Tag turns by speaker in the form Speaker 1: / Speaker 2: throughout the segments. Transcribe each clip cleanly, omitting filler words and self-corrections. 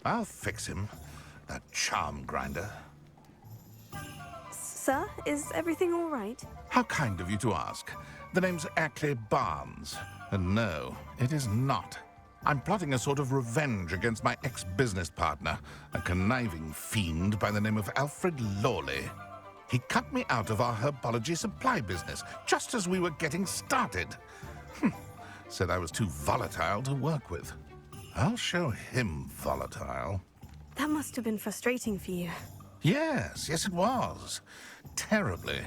Speaker 1: I'll fix him, that charm grinder.
Speaker 2: Sir, is everything all right?
Speaker 1: How kind of you to ask. The name's Ackley Barnes. And no, it is not. I'm plotting a sort of revenge against my ex-business partner, a conniving fiend by the name of Alfred Lawley. He cut me out of our herbology supply business just as we were getting started. Said I was too volatile to work with. I'll show him volatile.
Speaker 2: That must have been frustrating for you.
Speaker 1: Yes, it was. Terribly.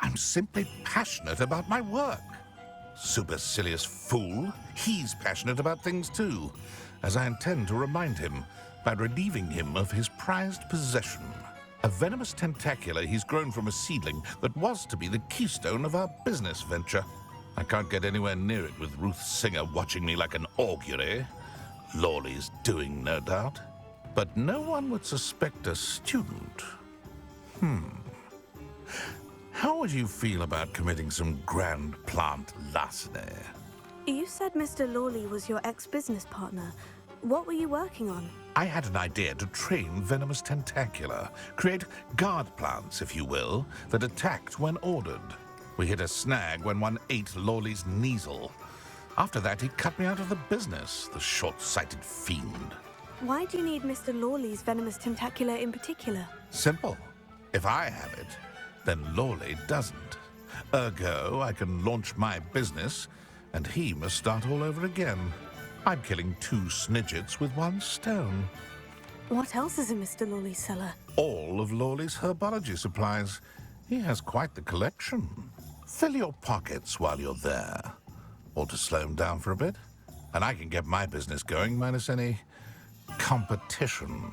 Speaker 1: I'm simply passionate about my work. Supercilious fool. He's passionate about things too, as I intend to remind him by relieving him of his prized possession. A venomous tentacula he's grown from a seedling that was to be the keystone of our business venture. I can't get anywhere near it with Ruth Singer watching me like an augury. Lawley's doing, no doubt. But no one would suspect a student. How would you feel about committing some grand plant larceny?
Speaker 2: You said Mr. Lawley was your ex-business partner. What were you working on?
Speaker 1: I had an idea to train venomous tentacula, create guard plants, if you will, that attacked when ordered. We hit a snag when one ate Lawley's Kneasel. After that, he cut me out of the business, the short-sighted fiend.
Speaker 2: Why do you need Mr. Lawley's venomous tentacula in particular?
Speaker 1: Simple. If I have it, then Lawley doesn't. Ergo, I can launch my business, and he must start all over again. I'm killing 2 snidgets with 1 stone.
Speaker 2: What else is in Mr. Lawley's cellar?
Speaker 1: All of Lawley's herbology supplies. He has quite the collection. Fill your pockets while you're there. Or to slow him down for a bit, and I can get my business going minus any competition.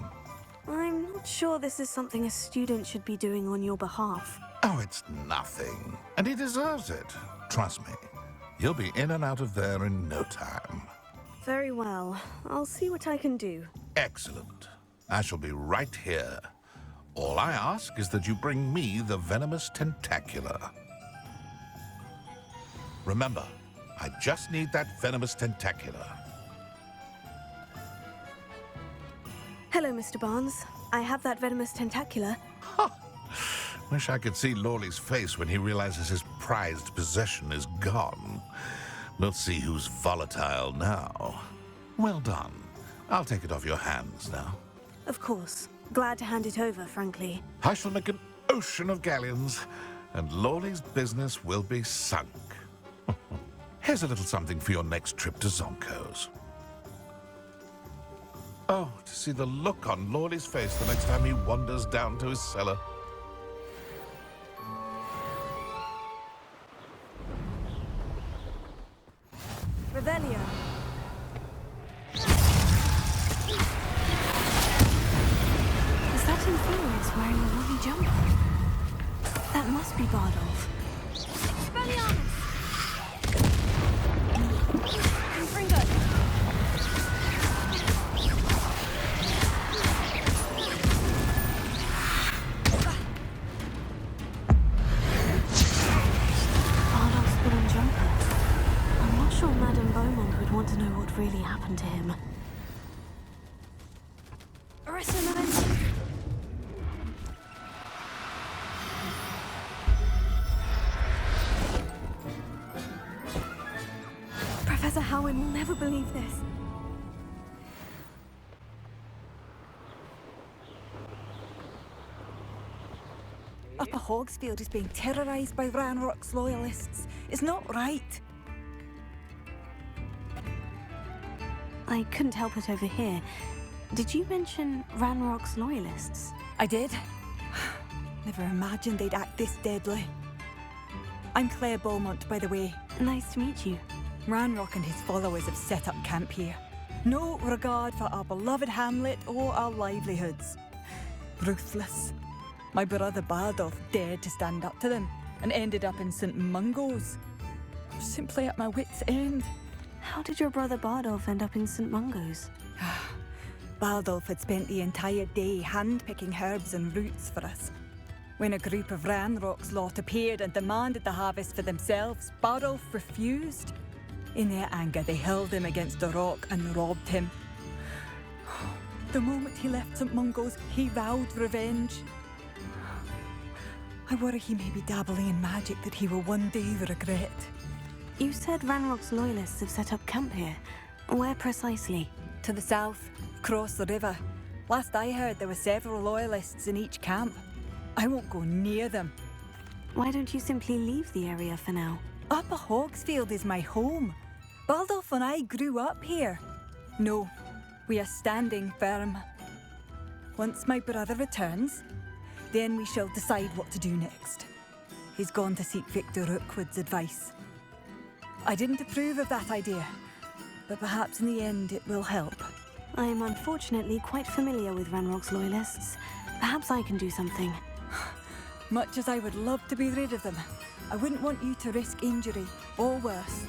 Speaker 2: I'm not sure this is something a student should be doing on your behalf.
Speaker 1: Oh, it's nothing. And he deserves it. Trust me. You'll be in and out of there in no time.
Speaker 2: Very well. I'll see what I can do.
Speaker 1: Excellent. I shall be right here. All I ask is that you bring me the venomous tentacula. Remember, I just need that venomous tentacula.
Speaker 2: Hello, Mr. Barnes. I have that venomous tentacula.
Speaker 1: Wish I could see Lawley's face when he realizes his prized possession is gone. Let's see who's volatile now. Well done. I'll take it off your hands now.
Speaker 2: Of course. Glad to hand it over, frankly.
Speaker 1: I shall make an ocean of galleons, and Lawley's business will be sunk. Here's a little something for your next trip to Zonko's. Oh, to see the look on Lawley's face the next time he wanders down to his cellar.
Speaker 2: Revelio. Is that Inferior's wearing a woolly jumper? That must be Bardolph. Expelliarmus! Diffindo! Bardolph's woolen jumper. I'm not sure Madame Beaumont would want to know what really happened to him. Resonance! Professor Howin will never believe this.
Speaker 3: Upper Hogsfield is being terrorised by Ranrock's loyalists. It's not right.
Speaker 2: I couldn't help it over here. Did you mention Ranrock's loyalists?
Speaker 3: I did. Never imagined they'd act this deadly. I'm Claire Beaumont, by the way.
Speaker 2: Nice to meet you.
Speaker 3: Ranrock and his followers have set up camp here. No regard for our beloved hamlet or our livelihoods. Ruthless. My brother Bardolph dared to stand up to them and ended up in St. Mungo's. Simply at my wit's end.
Speaker 2: How did your brother Bardolph end up in St. Mungo's?
Speaker 3: Bardolph had spent the entire day hand-picking herbs and roots for us. When a group of Ranrock's lot appeared and demanded the harvest for themselves, Bardolph refused. In their anger, they hurled him against a rock and robbed him. The moment he left St. Mungo's, he vowed revenge. I worry he may be dabbling in magic that he will one day regret.
Speaker 2: You said Ranrock's loyalists have set up camp here. Where precisely?
Speaker 3: To the south, across the river. Last I heard, there were several loyalists in each camp. I won't go near them.
Speaker 2: Why don't you simply leave the area for now?
Speaker 3: Upper Hogsfield is my home. Baldolph and I grew up here. No, we are standing firm. Once my brother returns, then we shall decide what to do next. He's gone to seek Victor Rookwood's advice. I didn't approve of that idea, but perhaps in the end it will help.
Speaker 2: I am unfortunately quite familiar with Ranrock's loyalists. Perhaps I can do something.
Speaker 3: Much as I would love to be rid of them, I wouldn't want you to risk injury, or worse.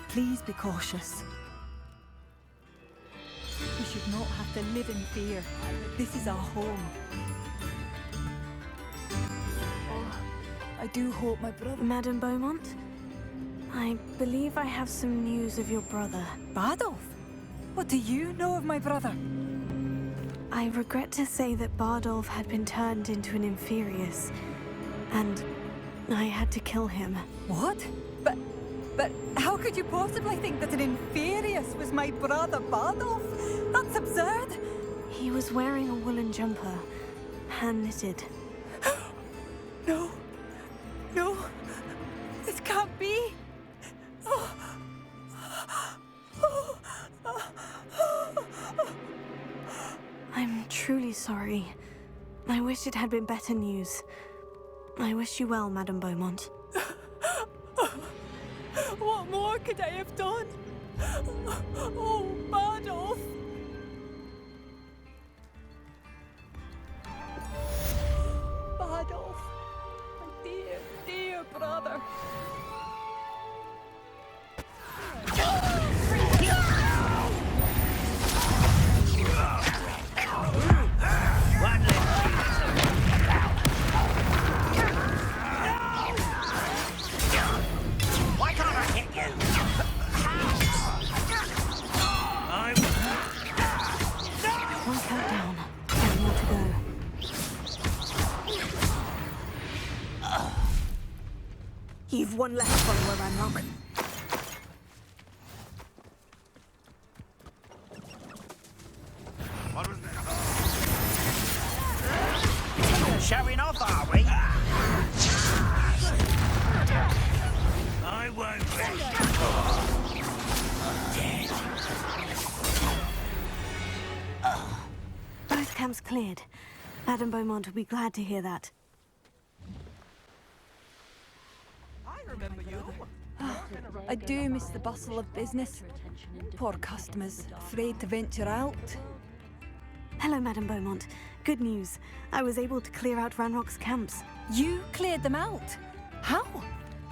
Speaker 3: Please be cautious. We should not have to live in fear. This is our home. I do hope my brother...
Speaker 2: Madame Beaumont? I believe I have some news of your brother.
Speaker 3: Bardolph? What do you know of my brother?
Speaker 2: I regret to say that Bardolph had been turned into an Inferius, and I had to kill him.
Speaker 3: What? But how could you possibly think that an Inferius was my brother Bardolph? That's absurd!
Speaker 2: He was wearing a woolen jumper, hand-knitted.
Speaker 3: No. No. This can't be.
Speaker 2: I'm truly sorry. I wish it had been better news. I wish you well, Madame Beaumont.
Speaker 3: What more could I have done? Oh, Bardolph! Bardolph, my dear, dear brother.
Speaker 4: Why can't I hit you?
Speaker 2: One countdown. And more to go. You've one left, follower Ranrock.
Speaker 1: What was that?
Speaker 4: Showing off, are we? I won't
Speaker 2: Both camps cleared. Madame Beaumont will be glad to hear that.
Speaker 3: I do miss the bustle of business. Poor customers, afraid to venture out.
Speaker 2: Hello, Madame Beaumont. Good news. I was able to clear out Ranrock's camps.
Speaker 3: You cleared them out? How?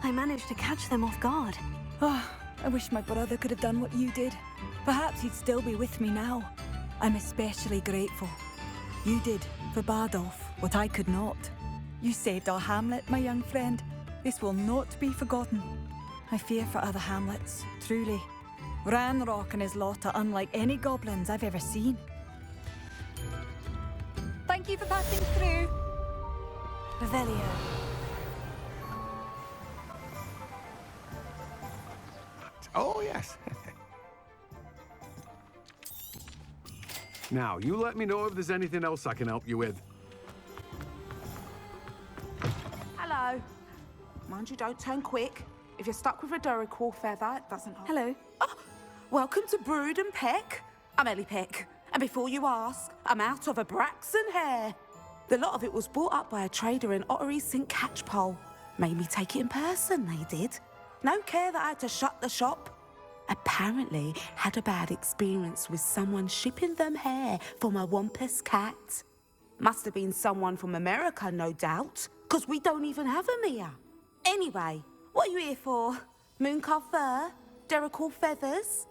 Speaker 2: I managed to catch them off guard.
Speaker 3: Oh, I wish my brother could have done what you did. Perhaps he'd still be with me now. I'm especially grateful. You did, for Bardolph, what I could not. You saved our hamlet, my young friend. This will not be forgotten. I fear for other hamlets, truly. Ranrock and his lot are unlike any goblins I've ever seen. Thank you for passing through.
Speaker 2: Revelio.
Speaker 5: Oh, yes. Now, you let me know if there's anything else I can help you with.
Speaker 6: Hello. Mind you, don't turn quick. If you're stuck with a Duracell feather, it doesn't help.
Speaker 2: Hello.
Speaker 6: Oh, welcome to Brood and Peck. I'm Ellie Peck. And before you ask, I'm out of a Braxton hair. The lot of it was bought up by a trader in Ottery St. Catchpole. Made me take it in person, they did. No care that I had to shut the shop. Apparently had a bad experience with someone shipping them hair for my Wampus cat. Must have been someone from America, no doubt, because we don't even have them here. Anyway, what are you here for? Mooncarved fur? Duracell feathers?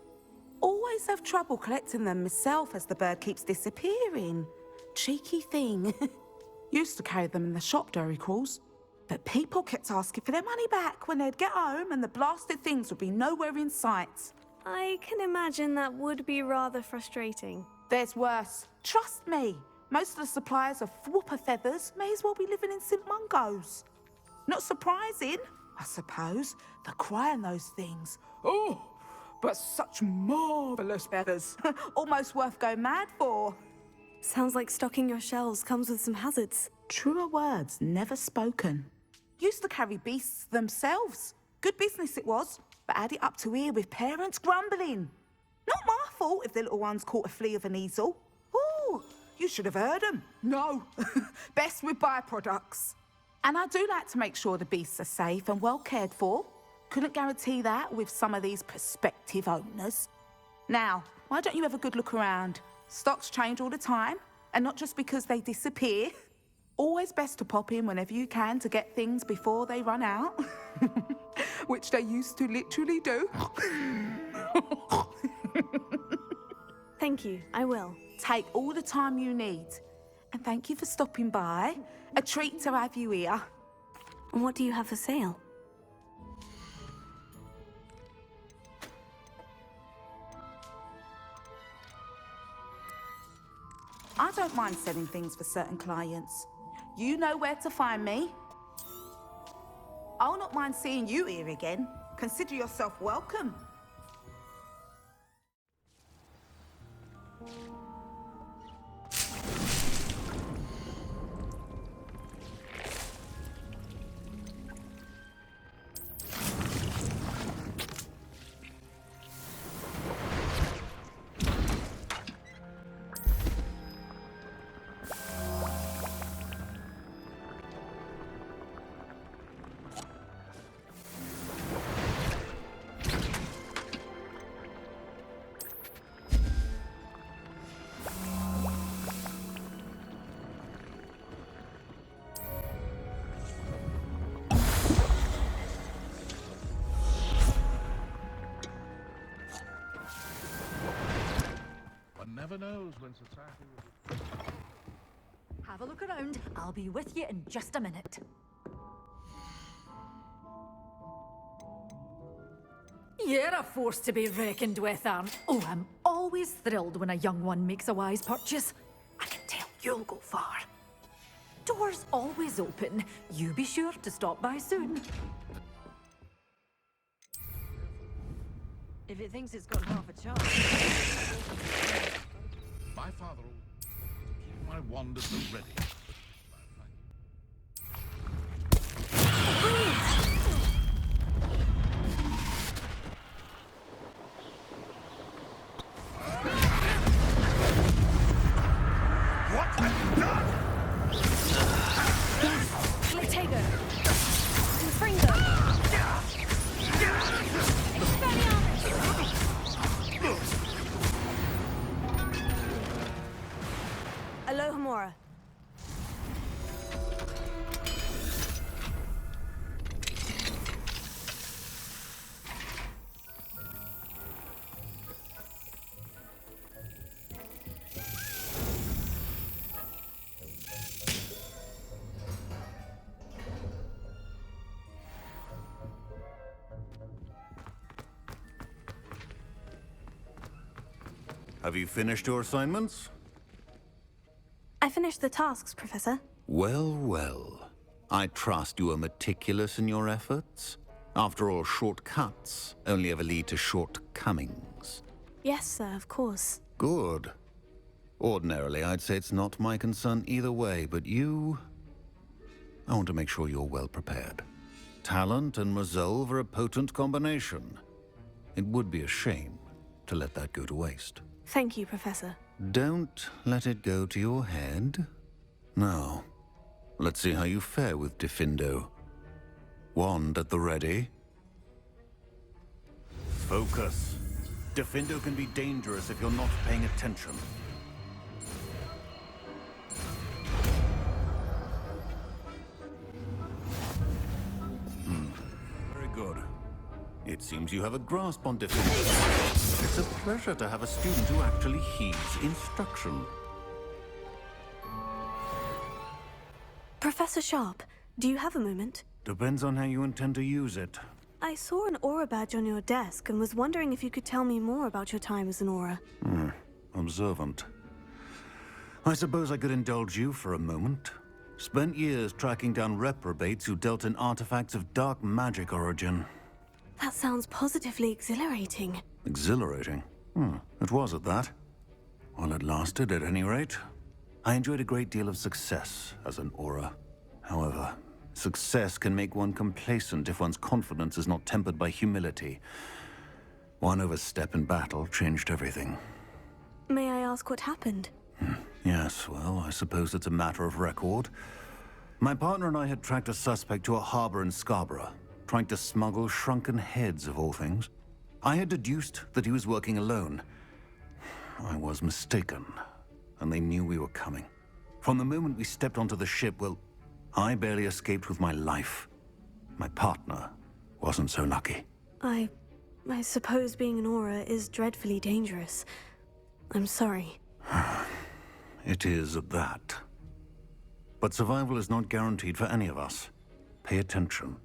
Speaker 6: Always have trouble collecting them myself as the bird keeps disappearing. Cheeky thing. Used to carry them in the shop, Duracalls. But people kept asking for their money back when they'd get home and the blasted things would be nowhere in sight.
Speaker 2: I can imagine that would be rather frustrating.
Speaker 6: There's worse. Trust me. Most of the suppliers of whooper feathers may as well be living in St. Mungo's. Not surprising, I suppose, the cry on those things. Oh, but such marvellous feathers. Almost worth going mad for.
Speaker 2: Sounds like stocking your shelves comes with some hazards.
Speaker 6: Truer words never spoken. Used to carry beasts themselves. Good business it was, but add it up to here with parents grumbling. Not my fault if the little ones caught a flea of an easel. Ooh, you should have heard them. No, best with byproducts. And I do like to make sure the beasts are safe and well cared for. Couldn't guarantee that with some of these prospective owners. Now, why don't you have a good look around? Stocks change all the time, and not just because they disappear. Always best to pop in whenever you can to get things before they run out. Which they used to literally do.
Speaker 2: Thank you, I will.
Speaker 6: Take all the time you need. And thank you for stopping by. A treat to have you here.
Speaker 2: And what do you have for sale?
Speaker 6: I don't mind selling things for certain clients. You know where to find me. I'll not mind seeing you here again. Consider yourself welcome.
Speaker 1: Never knows when society will be...
Speaker 7: Have a look around. I'll be with you in just a minute. You're a force to be reckoned with, aren't? Oh, I'm always thrilled when a young one makes a wise purchase. I can tell you'll go far. Doors always open. You be sure to stop by soon.
Speaker 8: If it thinks it's got half a chance.
Speaker 1: My father will keep my wand at the ready. What have you done?
Speaker 2: Flipendo! Diffindo! Alohomora.
Speaker 9: Have you finished your assignments?
Speaker 2: I finished the tasks, Professor.
Speaker 9: Well, well. I trust you are meticulous in your efforts. After all, shortcuts only ever lead to shortcomings.
Speaker 2: Yes, sir, of course.
Speaker 9: Good. Ordinarily, I'd say it's not my concern either way, but you... I want to make sure you're well prepared. Talent and resolve are a potent combination. It would be a shame to let that go to waste.
Speaker 2: Thank you, Professor.
Speaker 9: Don't let it go to your head. Now, let's see how you fare with Diffindo. Wand at the ready. Focus. Diffindo can be dangerous if you're not paying attention. Very good. It seems you have a grasp on Diffindo. It's a pleasure to have a student who actually heeds instruction.
Speaker 2: Professor Sharp, do you have a moment?
Speaker 9: Depends on how you intend to use it.
Speaker 2: I saw an aura badge on your desk and was wondering if you could tell me more about your time as an aura.
Speaker 9: Observant. I suppose I could indulge you for a moment. Spent years tracking down reprobates who dealt in artifacts of dark magic origin.
Speaker 2: That sounds positively exhilarating.
Speaker 9: Exhilarating? It was at that. While it lasted, at any rate. I enjoyed a great deal of success as an aura. However, success can make one complacent if one's confidence is not tempered by humility. One overstep in battle changed everything.
Speaker 2: May I ask what happened?
Speaker 9: Yes, well, I suppose it's a matter of record. My partner and I had tracked a suspect to a harbor in Scarborough, trying to smuggle shrunken heads of all things. I had deduced that he was working alone. I was mistaken, and they knew we were coming. From the moment we stepped onto the ship, well, I barely escaped with my life. My partner wasn't so lucky.
Speaker 2: I suppose being an aura is dreadfully dangerous. I'm sorry.
Speaker 9: It is at that. But survival is not guaranteed for any of us. Pay attention.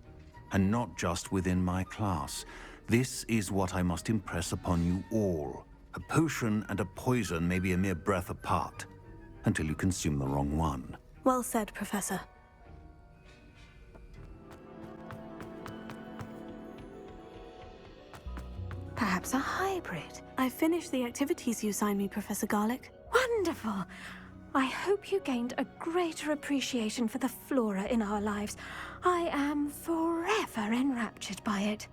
Speaker 9: And not just within my class. This is what I must impress upon you all. A potion and a poison may be a mere breath apart, until you consume the wrong one.
Speaker 2: Well said, Professor.
Speaker 10: Perhaps a hybrid.
Speaker 2: I finished the activities you signed me, Professor Garlick.
Speaker 10: Wonderful! I hope you gained a greater appreciation for the flora in our lives. I am forever enraptured by it.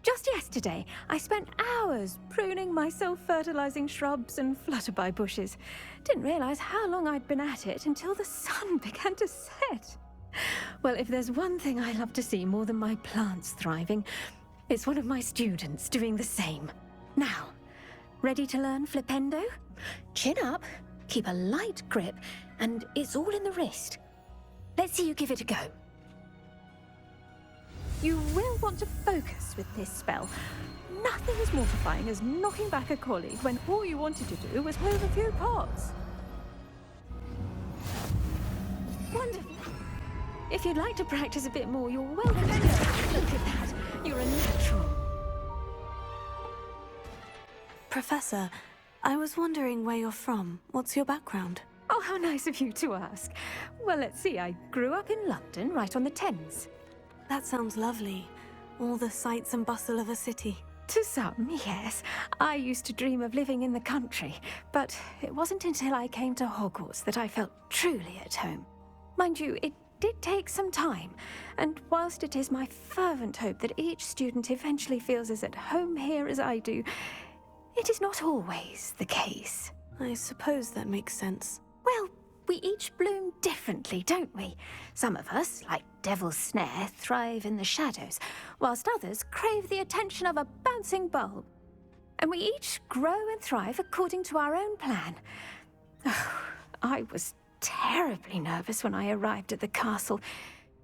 Speaker 10: Just yesterday, I spent hours pruning my self-fertilizing shrubs and flutterby bushes. Didn't realize how long I'd been at it until the sun began to set. Well, if there's one thing I love to see more than my plants thriving, it's one of my students doing the same. Now, ready to learn Flipendo? Chin up, keep a light grip, and it's all in the wrist. Let's see you give it a go. You will want to focus with this spell. Nothing as mortifying as knocking back a colleague when all you wanted to do was move a few pots. Wonderful. If you'd like to practice a bit more, you're welcome to go. Look at that. You're a natural.
Speaker 2: Professor, I was wondering where you're from. What's your background?
Speaker 10: Oh, how nice of you to ask. Well, let's see. I grew up in London, right on the Thames.
Speaker 2: That sounds lovely. All the sights and bustle of a city.
Speaker 10: To some, yes. I used to dream of living in the country, but it wasn't until I came to Hogwarts that I felt truly at home. Mind you, it did take some time, and whilst it is my fervent hope that each student eventually feels as at home here as I do, it is not always the case.
Speaker 2: I suppose that makes sense.
Speaker 10: Well, we each bloom differently, don't we? Some of us, like Devil's Snare, thrive in the shadows, whilst others crave the attention of a bouncing bulb. And we each grow and thrive according to our own plan. Oh, I was terribly nervous when I arrived at the castle.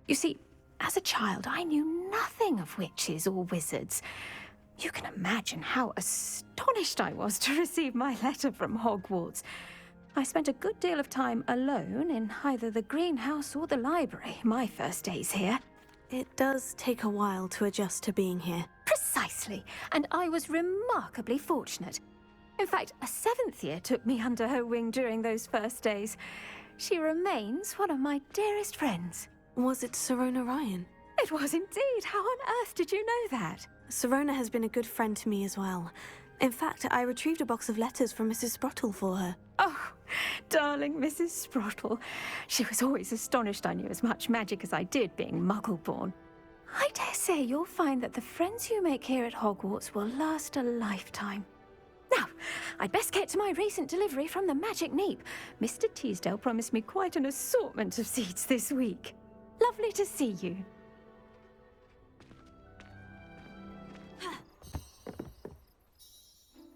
Speaker 10: You see, as a child, I knew nothing of witches or wizards. You can imagine how astonished I was to receive my letter from Hogwarts. I spent a good deal of time alone in either the greenhouse or the library my first days here.
Speaker 2: It does take a while to adjust to being here.
Speaker 10: Precisely, and I was remarkably fortunate. In fact, a 7th year took me under her wing during those first days. She remains one of my dearest friends.
Speaker 2: Was it Sirona Ryan?
Speaker 10: It was indeed. How on earth did you know that?
Speaker 2: Sirona has been a good friend to me as well. In fact, I retrieved a box of letters from Mrs. Sprottle for her.
Speaker 10: Oh, darling Mrs. Sprottle. She was always astonished I knew as much magic as I did, being Muggle-born. I dare say you'll find that the friends you make here at Hogwarts will last a lifetime. Now, I'd best get to my recent delivery from the Magic Neep. Mr. Teasdale promised me quite an assortment of seeds this week. Lovely to see you.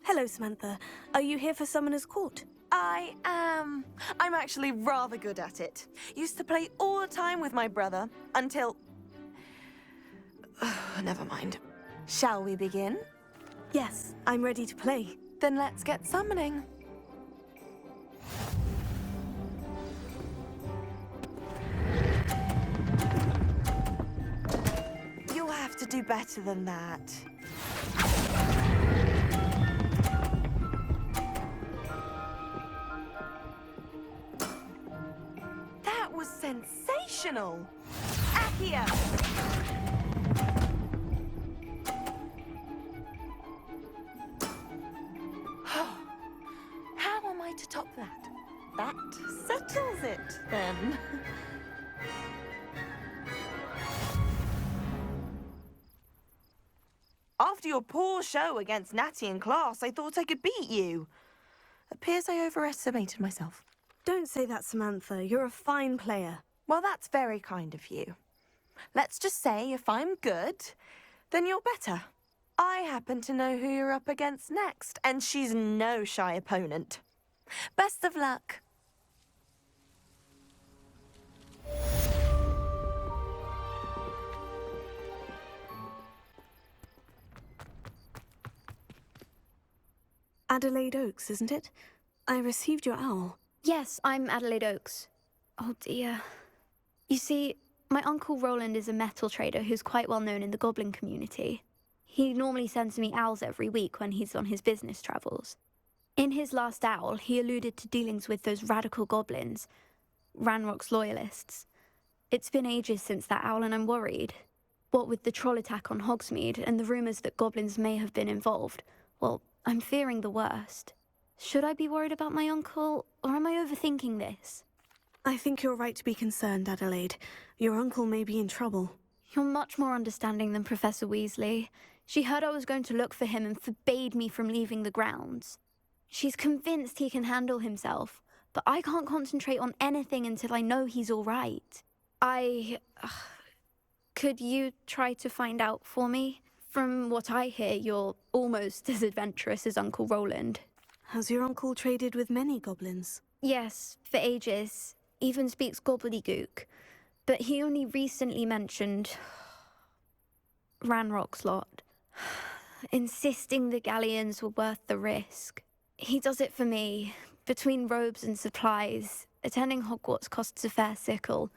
Speaker 2: Hello, Samantha. Are you here for Summoner's Court?
Speaker 8: I am. I'm actually rather good at it. Used to play all the time with my brother until... Never mind. Shall we begin?
Speaker 2: Yes, I'm ready to play.
Speaker 8: Then let's get summoning. You'll have to do better than that. Sensational! Accio! How am I to top that? That settles it, then. After your poor show against Natty in class, I thought I could beat you. Appears I overestimated myself.
Speaker 2: Don't say that, Samantha. You're a fine player.
Speaker 8: Well, that's very kind of you. Let's just say if I'm good, then you're better. I happen to know who you're up against next, and she's no shy opponent. Best of luck.
Speaker 2: Adelaide Oaks, isn't it? I received your owl.
Speaker 11: Yes, I'm Adelaide Oaks. Oh dear. You see, my uncle Rowland is a metal trader who's quite well known in the goblin community. He normally sends me owls every week when he's on his business travels. In his last owl, he alluded to dealings with those radical goblins, Ranrock's loyalists. It's been ages since that owl and I'm worried. What with the troll attack on Hogsmeade and the rumours that goblins may have been involved, well, I'm fearing the worst. Should I be worried about my uncle, or am I overthinking this?
Speaker 2: I think you're right to be concerned, Adelaide. Your uncle may be in trouble.
Speaker 11: You're much more understanding than Professor Weasley. She heard I was going to look for him and forbade me from leaving the grounds. She's convinced he can handle himself, but I can't concentrate on anything until I know he's all right. Could you try to find out for me? From what I hear, you're almost as adventurous as Uncle Rowland.
Speaker 2: Has your uncle traded with many goblins?
Speaker 11: Yes, for ages. Even speaks gobbledygook. But he only recently mentioned Ranrock's lot, insisting the galleons were worth the risk. He does it for me. Between robes and supplies, attending Hogwarts costs a fair sickle.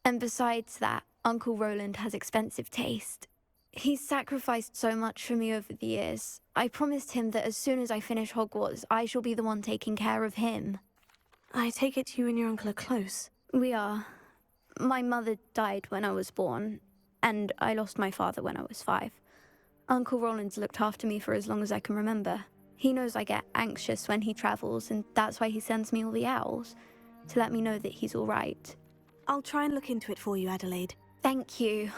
Speaker 11: And besides that, Uncle Rowland has expensive taste. He's sacrificed so much for me over the years. I promised him that as soon as I finish Hogwarts, I shall be the one taking care of him.
Speaker 2: I take it you and your uncle are close.
Speaker 11: We are. My mother died when I was born, and I lost my father when I was 5. Uncle Rowland's looked after me for as long as I can remember. He knows I get anxious when he travels, and that's why he sends me all the owls, to let me know that he's all right.
Speaker 2: I'll try and look into it for you, Adelaide.
Speaker 11: Thank you.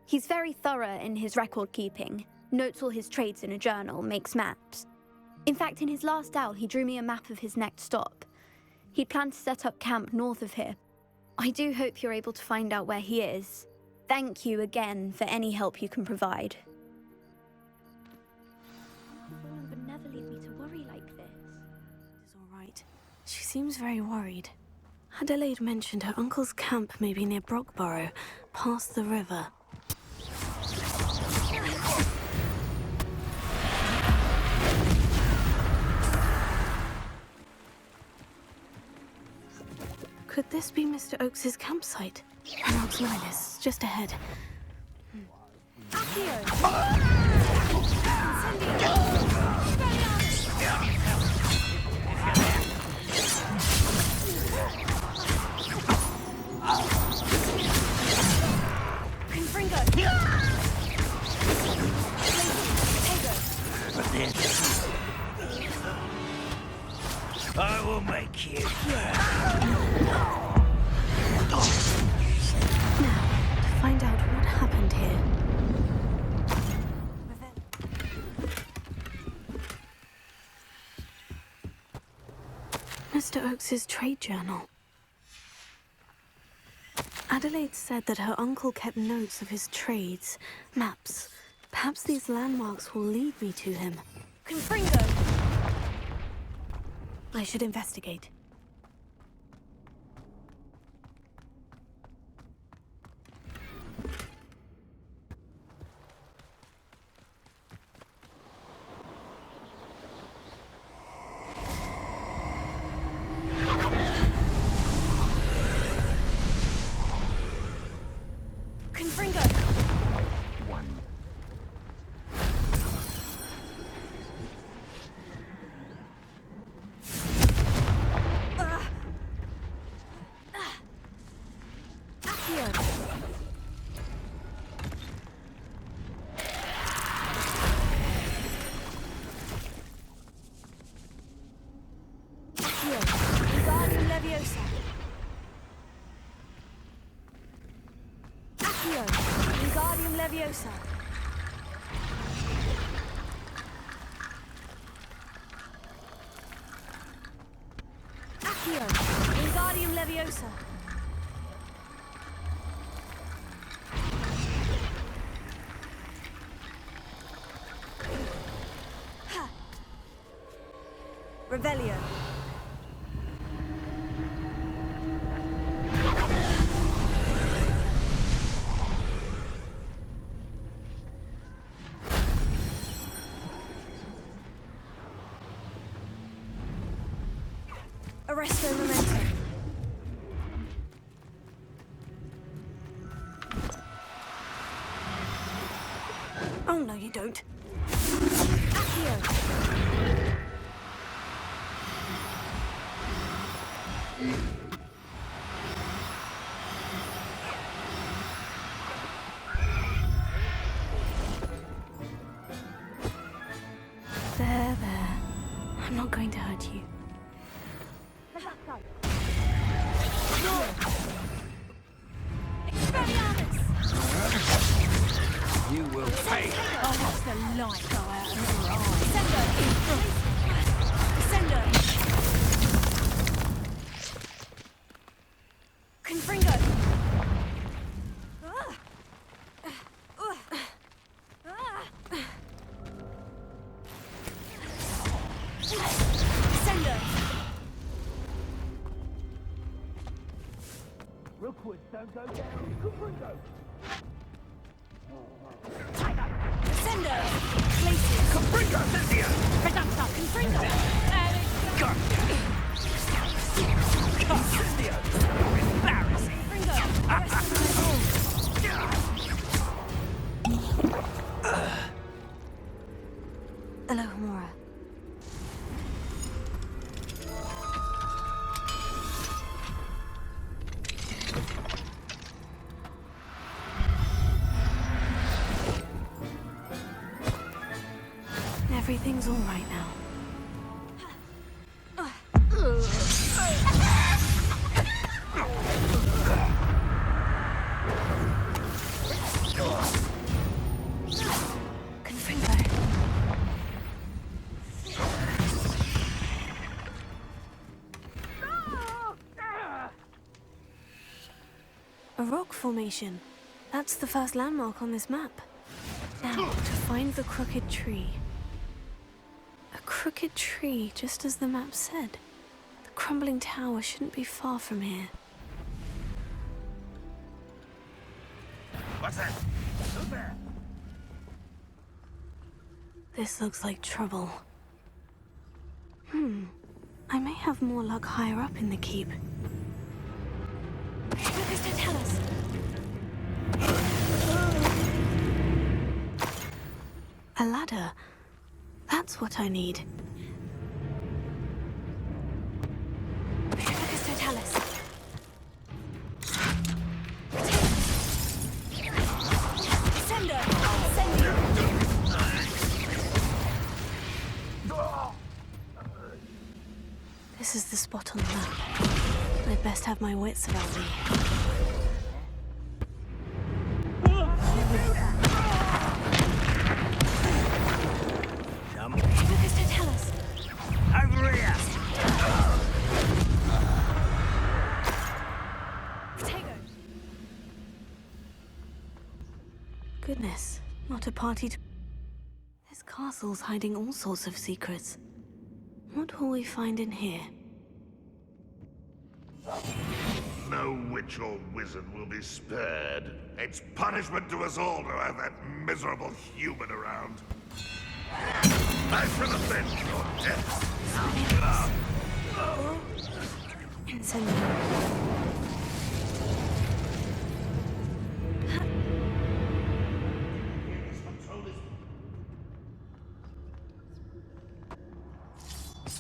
Speaker 11: He's very thorough in his record keeping, notes all his trades in a journal, makes maps. In fact, in his last owl, he drew me a map of his next stop. He'd planned to set up camp north of here. I do hope you're able to find out where he is. Thank you again for any help you can provide. Rowland would never leave me to worry like this.
Speaker 2: It's all right. She seems very worried. Adelaide mentioned her uncle's camp may be near Brockborough, past the river. Could this be Mr. Oakes's campsite? Ranrock's loyalists, just ahead.
Speaker 4: I will make you.
Speaker 2: To find out what happened here. Mr. Oakes's trade journal. Adelaide said that her uncle kept notes of his trades, maps. Perhaps these landmarks will lead me to him.
Speaker 11: Confringo!
Speaker 2: I should investigate.
Speaker 11: Confringo!
Speaker 10: Accio, Wingardium Leviosa. Accio, Wingardium Leviosa. Revelio. Arresto Memento. Oh no, you don't. Accio. There. I'm not going to hurt you.
Speaker 4: You will pay.
Speaker 10: I'll watch the light go out of your eyes. Descender! Confringo! Descender!
Speaker 4: Rookwoods don't go down. Confringo.
Speaker 10: Descender! Places!
Speaker 4: Confringo, Cynthia!
Speaker 10: Redacta! Confringo!
Speaker 4: Got Cynthia! Embarrassing!
Speaker 2: Hello, Mora. Everything's all right now. Confringo. A rock formation. That's the first landmark on this map. Now, to find the crooked tree. A crooked tree, just as the map said. The crumbling tower shouldn't be far from here.
Speaker 4: What's that? Who's there?
Speaker 2: This looks like trouble. I may have more luck higher up in the keep. Focus to tell us. A ladder. That's what I need. Focus to tell us. Sender! This is the spot on the map. I'd best have my wits about me. Focus to tell us.
Speaker 4: Over here!
Speaker 2: Potato. Goodness, not a party to... This castle's hiding all sorts of secrets. What will we find in here?
Speaker 1: No witch or wizard will be spared. It's punishment to us all to have that miserable human around. I shall avenge your death.
Speaker 2: Incendio.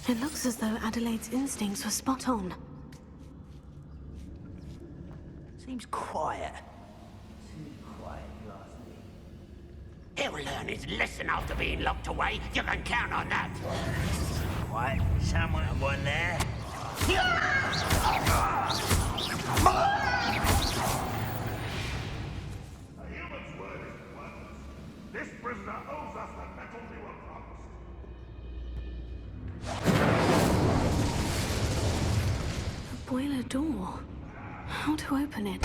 Speaker 2: It looks as though Adelaide's instincts were spot on.
Speaker 4: Seems quiet. Too quiet, you ask me. He'll learn his lesson after being locked away. You can count on that. Quiet. Someone there.
Speaker 2: to open it?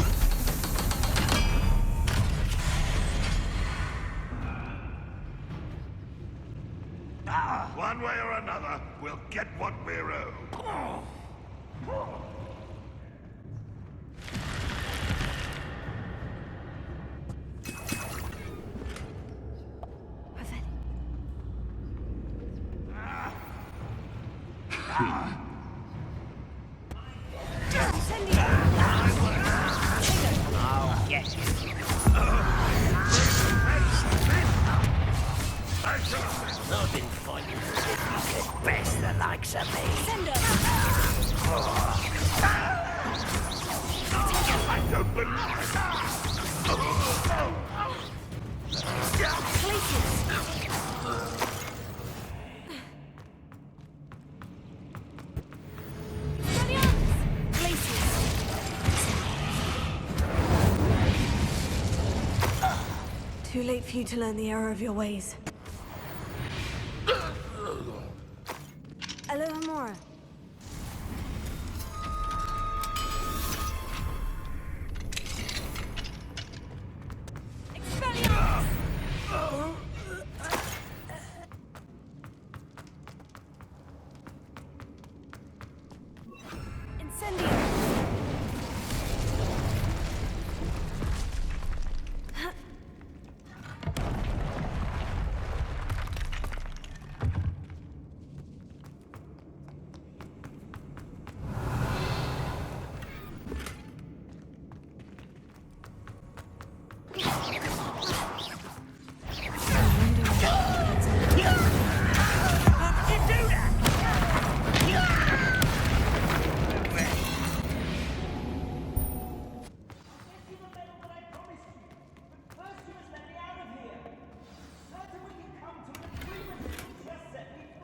Speaker 12: One way or another, we'll get what we're owed.
Speaker 4: Oh, yes. Nothing funny as if you could best the likes of me.
Speaker 12: I don't believe
Speaker 2: Too late for you to learn the error of your ways. Hello, Amora.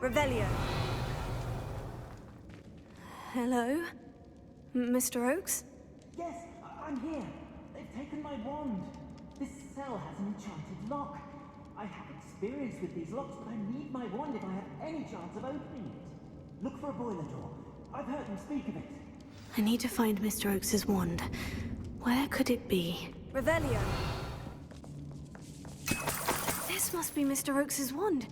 Speaker 2: Revelio. Hello? Mr. Oakes?
Speaker 13: Yes, I'm here. They've taken my wand. This cell has an enchanted lock. I have experience with these locks, but I need my wand if I have any chance of opening it. Look for a boiler door. I've heard them speak of it.
Speaker 2: I need to find Mr. Oakes' wand. Where could it be? Revelio. This must be Mr. Oakes' wand.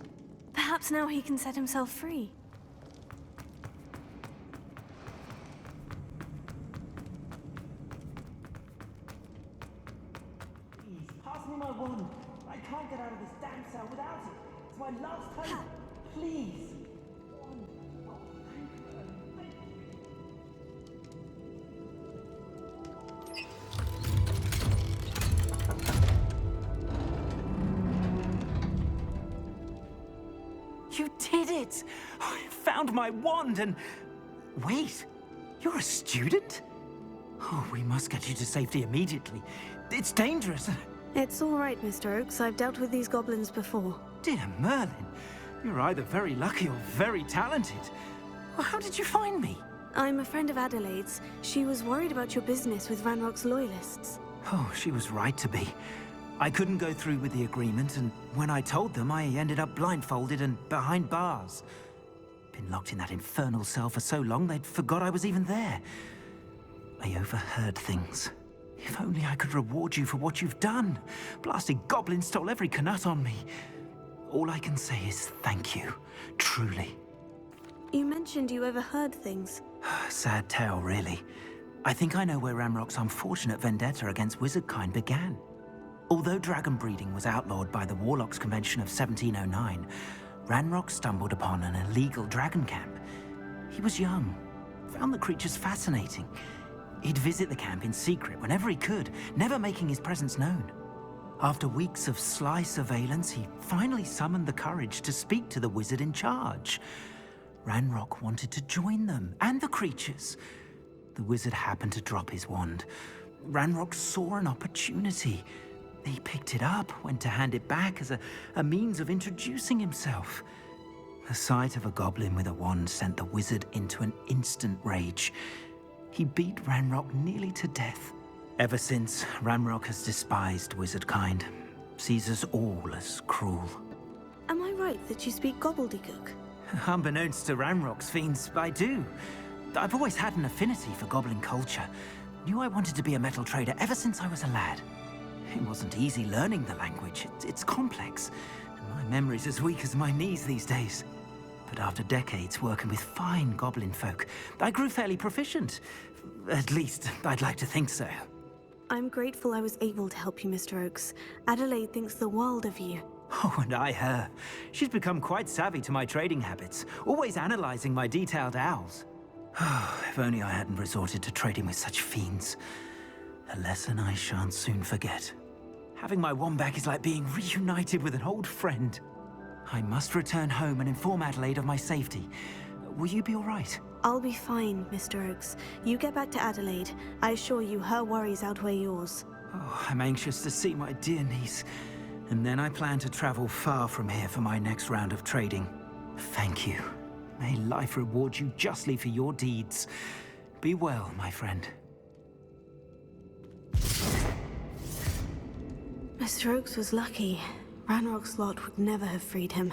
Speaker 2: Perhaps now he can set himself free.
Speaker 13: Please, pass me my wand. I can't get out of this damn cell without it. It's my last hope. Please. Wand. Oh, thank you. Thank you. You did it! I found my wand and... Wait, you're a student? Oh, we must get you to safety immediately. It's dangerous.
Speaker 2: It's all right, Mr. Oakes. I've dealt with these goblins before.
Speaker 13: Dear Merlin, you're either very lucky or very talented. Well, how did you find me?
Speaker 2: I'm a friend of Adelaide's. She was worried about your business with Ranrock's loyalists.
Speaker 13: Oh, she was right to be. I couldn't go through with the agreement, and when I told them, I ended up blindfolded and behind bars. Been locked in that infernal cell for so long, they'd forgot I was even there. I overheard things. If only I could reward you for what you've done. Blasted goblin stole every Knut on me. All I can say is thank you, truly.
Speaker 2: You mentioned you overheard things.
Speaker 13: Sad tale, really. I think I know where Ranrock's unfortunate vendetta against wizardkind began. Although dragon breeding was outlawed by the Warlocks Convention of 1709, Ranrock stumbled upon an illegal dragon camp. He was young, found the creatures fascinating. He'd visit the camp in secret whenever he could, never making his presence known. After weeks of sly surveillance, he finally summoned the courage to speak to the wizard in charge. Ranrock wanted to join them, and the creatures. The wizard happened to drop his wand. Ranrock saw an opportunity. He picked it up, went to hand it back as a means of introducing himself. The sight of a goblin with a wand sent the wizard into an instant rage. He beat Ranrock nearly to death. Ever since, Ranrock has despised wizardkind, sees us all as cruel.
Speaker 2: Am I right that you speak gobbledygook?
Speaker 13: Unbeknownst to Ranrock's fiends, I do. I've always had an affinity for goblin culture. Knew I wanted to be a metal trader ever since I was a lad. It wasn't easy learning the language. It's complex. And my memory's as weak as my knees these days. But after decades working with fine goblin folk, I grew fairly proficient. At least, I'd like to think so.
Speaker 2: I'm grateful I was able to help you, Mr. Oakes. Adelaide thinks the world of you.
Speaker 13: Oh, and I her. She's become quite savvy to my trading habits, always analyzing my detailed owls. If only I hadn't resorted to trading with such fiends. A lesson I shan't soon forget. Having my wombat is like being reunited with an old friend. I must return home and inform Adelaide of my safety. Will you be all right?
Speaker 2: I'll be fine, Mr. Oakes. You get back to Adelaide. I assure you her worries outweigh yours.
Speaker 13: Oh, I'm anxious to see my dear niece. And then I plan to travel far from here for my next round of trading. Thank you. May life reward you justly for your deeds. Be well, my friend.
Speaker 2: Mr. Oakes was lucky. Ranrock's lot would never have freed him.